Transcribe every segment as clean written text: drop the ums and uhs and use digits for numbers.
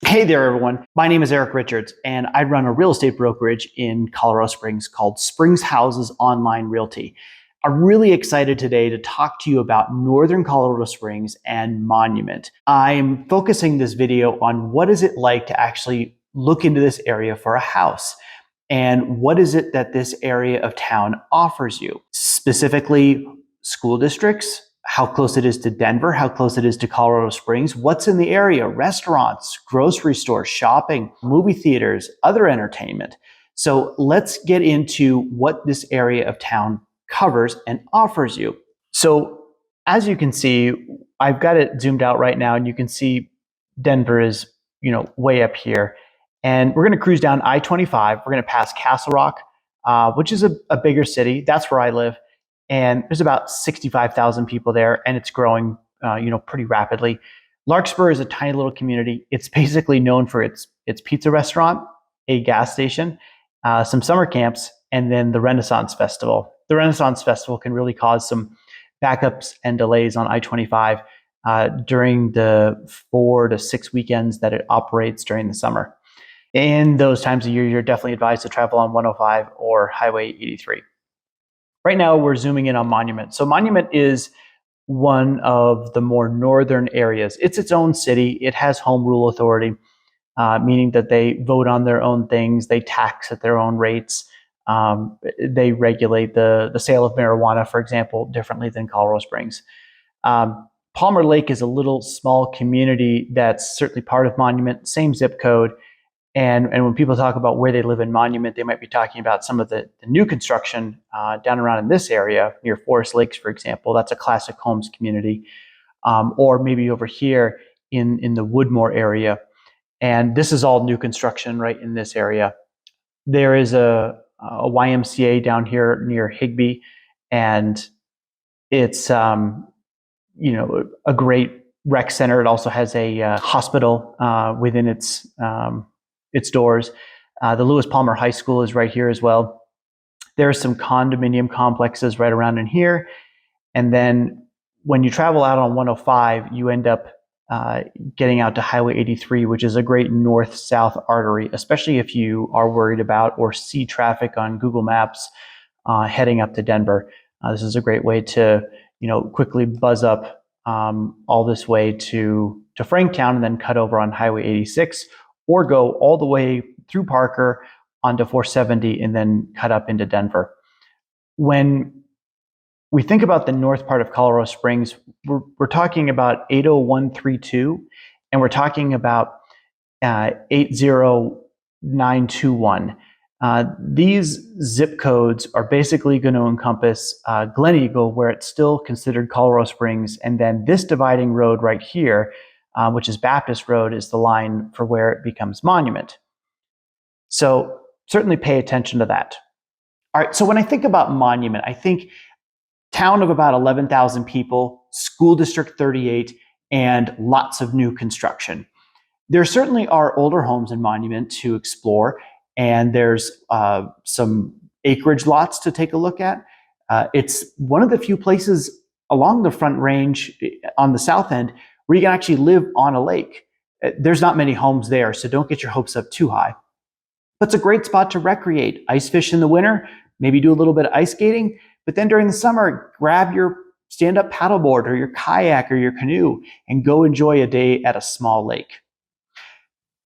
Hey there, everyone. My name is Eric Richards, and I run a real estate brokerage in Colorado Springs called Springs Houses Online Realty. I'm really excited today to talk to you about Northern Colorado Springs and Monument. I'm focusing this video on what is it like to actually look into this area for a house, and what is it that this area of town offers you. Specifically, school districts, how close it is to Denver, how close it is to Colorado Springs, what's in the area, restaurants, grocery stores, shopping, movie theaters, other entertainment. So let's get into what this area of town covers and offers you. So as you can see, I've got it zoomed out right now, and you can see Denver is, way up here. And we're going to cruise down I-25. We're going to pass Castle Rock, which is a bigger city. That's where I live. And there's about 65,000 people there, and it's growing, pretty rapidly. Larkspur is a tiny little community. It's basically known for its pizza restaurant, a gas station, some summer camps, and then the Renaissance Festival. The Renaissance Festival can really cause some backups and delays on I-25 during the 4 to 6 weekends that it operates during the summer. In those times of year, you're definitely advised to travel on 105 or Highway 83. Right now, we're zooming in on Monument. So Monument is one of the more northern areas. It's its own city. It has home rule authority, meaning that they vote on their own things. They tax at their own rates. They regulate the sale of marijuana, for example, differently than Colorado Springs. Palmer Lake is a little small community that's certainly part of Monument, same zip code. And when people talk about where they live in Monument, they might be talking about some of the new construction down around in this area near Forest Lakes, for example. That's a classic homes community. Or maybe over here in the Woodmore area. And this is all new construction right in this area. There is a YMCA down here near Higbee, and it's a great rec center. It also has a hospital within its doors. The Lewis Palmer High School is right here as well. There are some condominium complexes right around in here. And then when you travel out on 105, you end up getting out to Highway 83, which is a great north-south artery, especially if you are worried about or see traffic on Google Maps heading up to Denver. This is a great way to, quickly buzz up all this way to Franktown and then cut over on Highway 86, or go all the way through Parker onto 470 and then cut up into Denver. When we think about the north part of Colorado Springs, we're talking about 80132, and we're talking about 80921. These zip codes are basically going to encompass Glen Eagle, where it's still considered Colorado Springs, and then this dividing road right here, which is Baptist Road, is the line for where it becomes Monument. So certainly pay attention to that. All right, so when I think about Monument, I think town of about 11,000 people, school district 38, and lots of new construction. There certainly are older homes in Monument to explore, and there's some acreage lots to take a look at. It's one of the few places along the Front Range on the south end where you can actually live on a lake. There's not many homes there, so don't get your hopes up too high. But it's a great spot to recreate. Ice fish in the winter, maybe do a little bit of ice skating, but then during the summer, grab your stand-up paddleboard or your kayak or your canoe and go enjoy a day at a small lake.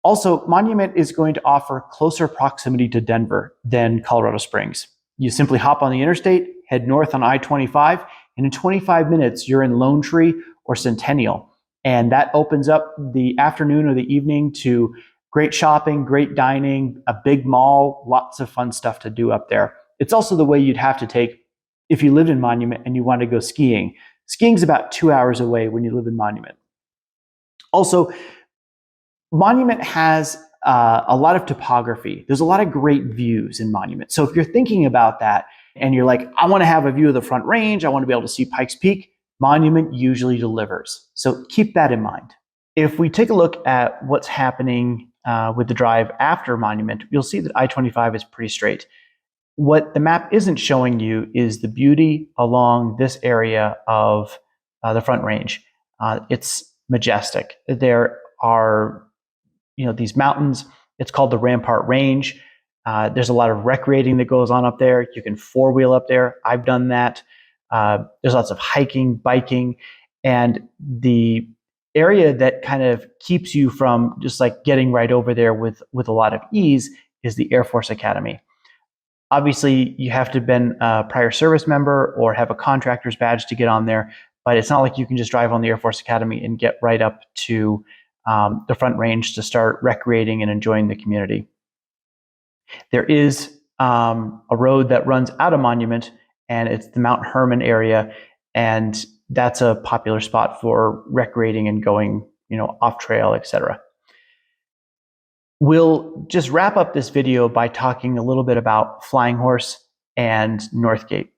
Also, Monument is going to offer closer proximity to Denver than Colorado Springs. You simply hop on the interstate, head north on I-25, and in 25 minutes, you're in Lone Tree or Centennial. And that opens up the afternoon or the evening to great shopping, great dining, a big mall, lots of fun stuff to do up there. It's also the way you'd have to take if you lived in Monument and you want to go skiing. Skiing's about 2 hours away when you live in Monument. Also, Monument has a lot of topography. There's a lot of great views in Monument. So if you're thinking about that and you're like, I want to have a view of the Front Range, I want to be able to see Pikes Peak, Monument usually delivers. So keep that in mind. If we take a look at what's happening with the drive after Monument, you'll see that I-25 is pretty straight. What the map isn't showing you is the beauty along this area of the Front Range. It's majestic. There are these mountains. It's called the Rampart Range. There's a lot of recreating that goes on up there. You can four-wheel up there. I've done that. There's lots of hiking, biking, and the area that kind of keeps you from just like getting right over there with a lot of ease is the Air Force Academy. Obviously, you have to have been a prior service member or have a contractor's badge to get on there, but it's not like you can just drive on the Air Force Academy and get right up to the Front Range to start recreating and enjoying the community. There is a road that runs out of Monument, and it's the Mount Herman area, and that's a popular spot for recreating and going, off trail, etc. We'll just wrap up this video by talking a little bit about Flying Horse and Northgate.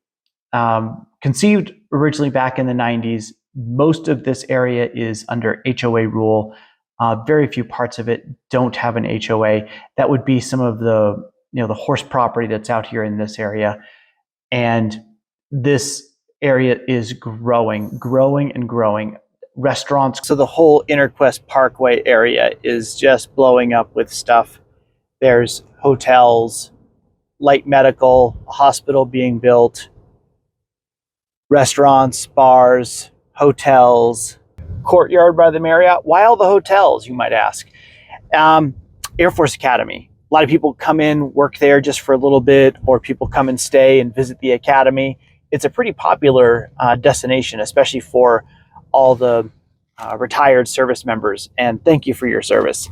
Conceived originally back in the 90s, most of this area is under HOA rule. Very few parts of it don't have an HOA. That would be some of the horse property that's out here in this area. And this area is growing and growing. Restaurants. So the whole Interquest Parkway area is just blowing up with stuff. There's hotels, light medical, a hospital being built, restaurants, bars, hotels, courtyard by the Marriott. Why all the hotels, you might ask? Air Force Academy. A lot of people come in, work there just for a little bit, or people come and stay and visit the academy. It's a pretty popular destination, especially for all the retired service members, and thank you for your service.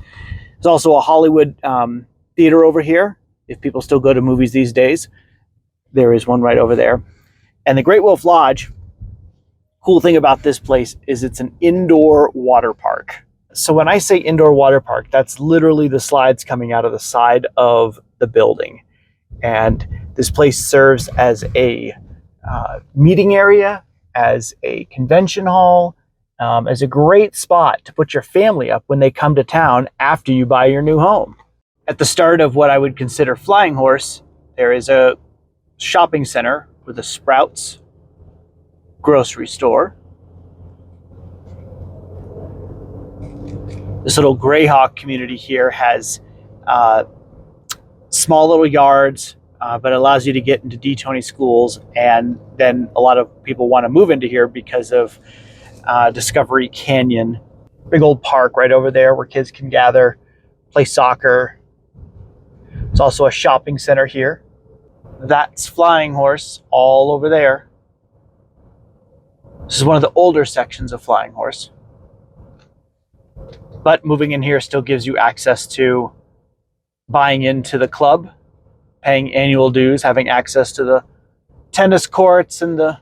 There's also a Hollywood theater over here. If people still go to movies these days, there is one right over there. And the Great Wolf Lodge, cool thing about this place is it's an indoor water park. So when I say indoor water park, that's literally the slides coming out of the side of the building. And this place serves as a meeting area, as a convention hall, as a great spot to put your family up when they come to town after you buy your new home. At the start of what I would consider Flying Horse, there is a shopping center with a Sprouts grocery store. This little Greyhawk community here has small little yards, but allows you to get into D-20 schools, and then a lot of people want to move into here because of Discovery Canyon. Big old park right over there where kids can gather, play soccer. There's also a shopping center here. That's Flying Horse all over there. This is one of the older sections of Flying Horse. But moving in here still gives you access to buying into the club, paying annual dues, having access to the tennis courts and the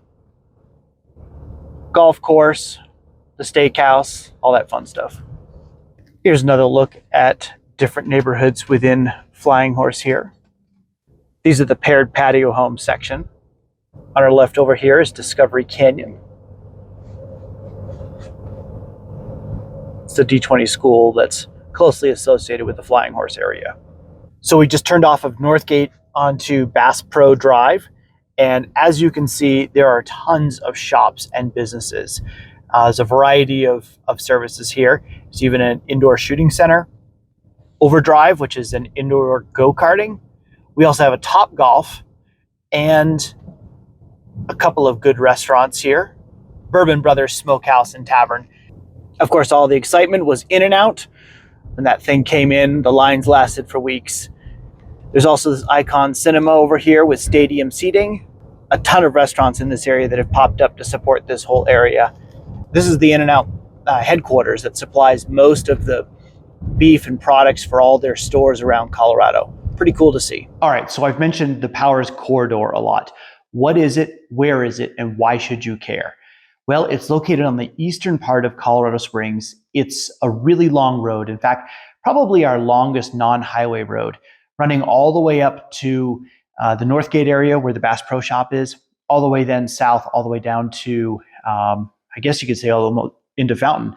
golf course, the steakhouse, all that fun stuff. Here's another look at different neighborhoods within Flying Horse here. These are the paired patio home section. On our left over here is Discovery Canyon. It's the D-20 school that's closely associated with the Flying Horse area. So we just turned off of Northgate onto Bass Pro Drive. And as you can see, there are tons of shops and businesses. There's a variety of services here. There's even an indoor shooting center. Overdrive, which is an indoor go-karting. We also have a Top Golf and a couple of good restaurants here. Bourbon Brothers Smokehouse and Tavern. Of course, all the excitement was In-N-Out. When that thing came in, the lines lasted for weeks. There's also this Icon Cinema over here with stadium seating. A ton of restaurants in this area that have popped up to support this whole area. This is the In-N-Out headquarters that supplies most of the beef and products for all their stores around Colorado. Pretty cool to see. All right, so I've mentioned the Powers Corridor a lot. What is it, where is it, and why should you care? Well, it's located on the eastern part of Colorado Springs. It's a really long road. In fact, probably our longest non-highway road, running all the way up to the Northgate area where the Bass Pro Shop is, all the way then south, all the way down to, I guess you could say all the way into Fountain,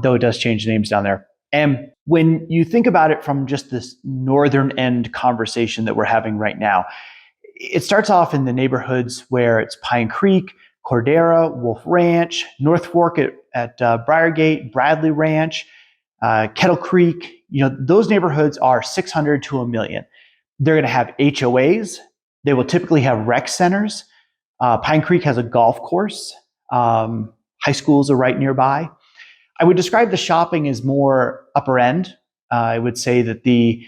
though it does change names down there. And when you think about it from just this northern end conversation that we're having right now, it starts off in the neighborhoods where it's Pine Creek, Cordera, Wolf Ranch, North Fork at Briargate, Bradley Ranch, Kettle Creek, those neighborhoods are 600 to a million. They're going to have HOAs. They will typically have rec centers. Pine Creek has a golf course. High schools are right nearby. I would describe the shopping as more upper end. I would say that the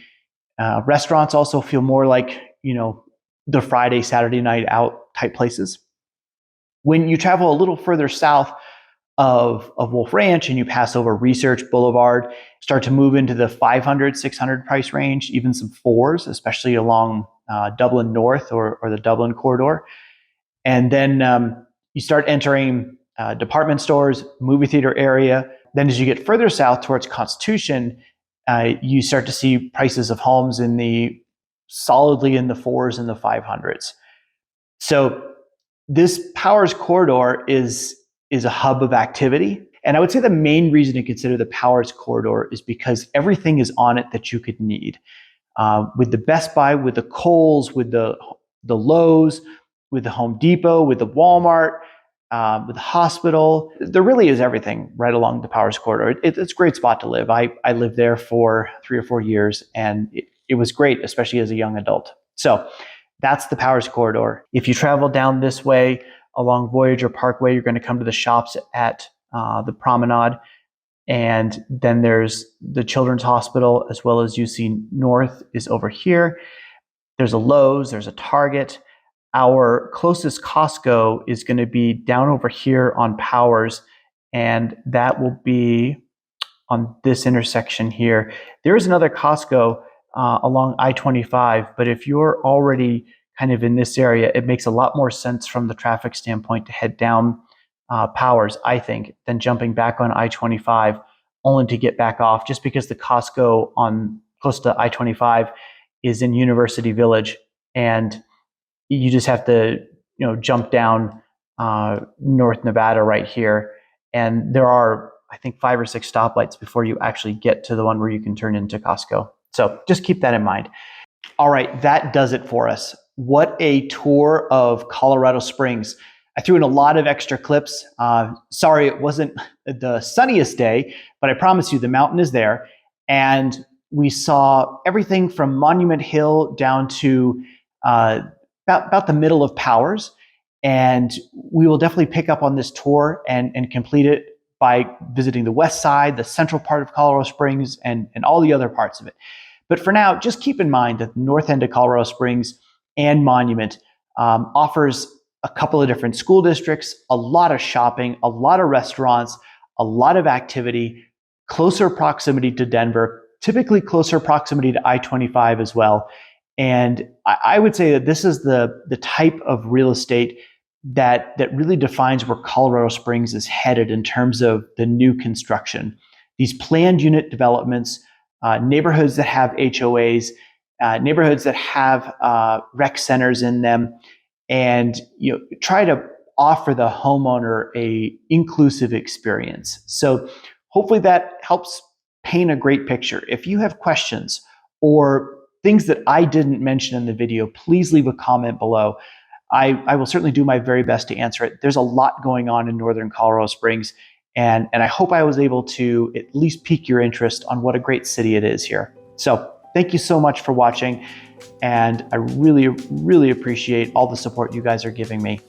restaurants also feel more like, the Friday, Saturday night out type places. When you travel a little further south of Wolf Ranch and you pass over Research Boulevard, start to move into the 500, 600 price range, even some fours, especially along Dublin North or the Dublin corridor. And then you start entering department stores, movie theater area. Then as you get further south towards Constitution, you start to see prices of homes solidly in the fours and the 500s. So this Powers corridor is a hub of activity. And I would say the main reason to consider the Powers corridor is because everything is on it that you could need. With the Best Buy, with the Kohl's, with the Lowe's, with the Home Depot, with the Walmart, with the hospital, there really is everything right along the Powers corridor. It's a great spot to live. I lived there for 3 or 4 years, and it was great, especially as a young adult. So that's the Powers corridor. If you travel down this way along Voyager Parkway, you're going to come to the shops at the Promenade. And then there's the Children's Hospital, as well as UC North is over here. There's a Lowe's, there's a Target. Our closest Costco is going to be down over here on Powers, and that will be on this intersection here. There is another Costco along I-25, but if you're already kind of in this area, it makes a lot more sense from the traffic standpoint to head down Powers, I think, than jumping back on I-25 only to get back off, just because the Costco on close to I-25 is in University Village, and you just have to jump down North Nevada right here, and there are, I think, 5 or 6 stoplights before you actually get to the one where you can turn into Costco. So just keep that in mind. All right, that does it for us. What a tour of Colorado Springs. I threw in a lot of extra clips. Sorry, it wasn't the sunniest day, but I promise you the mountain is there. And we saw everything from Monument Hill down to about the middle of Powers. And we will definitely pick up on this tour and complete it by visiting the west side, the central part of Colorado Springs, and all the other parts of it. But for now, just keep in mind that the north end of Colorado Springs and Monument offers a couple of different school districts, a lot of shopping, a lot of restaurants, a lot of activity, closer proximity to Denver, typically closer proximity to I-25 as well. And I would say that this is the type of real estate that really defines where Colorado Springs is headed in terms of the new construction. These planned unit developments, neighborhoods that have HOAs, neighborhoods that have rec centers in them, and try to offer the homeowner a inclusive experience. So hopefully that helps paint a great picture. If you have questions or things that I didn't mention in the video, please leave a comment below. I will certainly do my very best to answer it. There's a lot going on in northern Colorado Springs, and I hope I was able to at least pique your interest on what a great city it is here. So thank you so much for watching, and I really, really appreciate all the support you guys are giving me.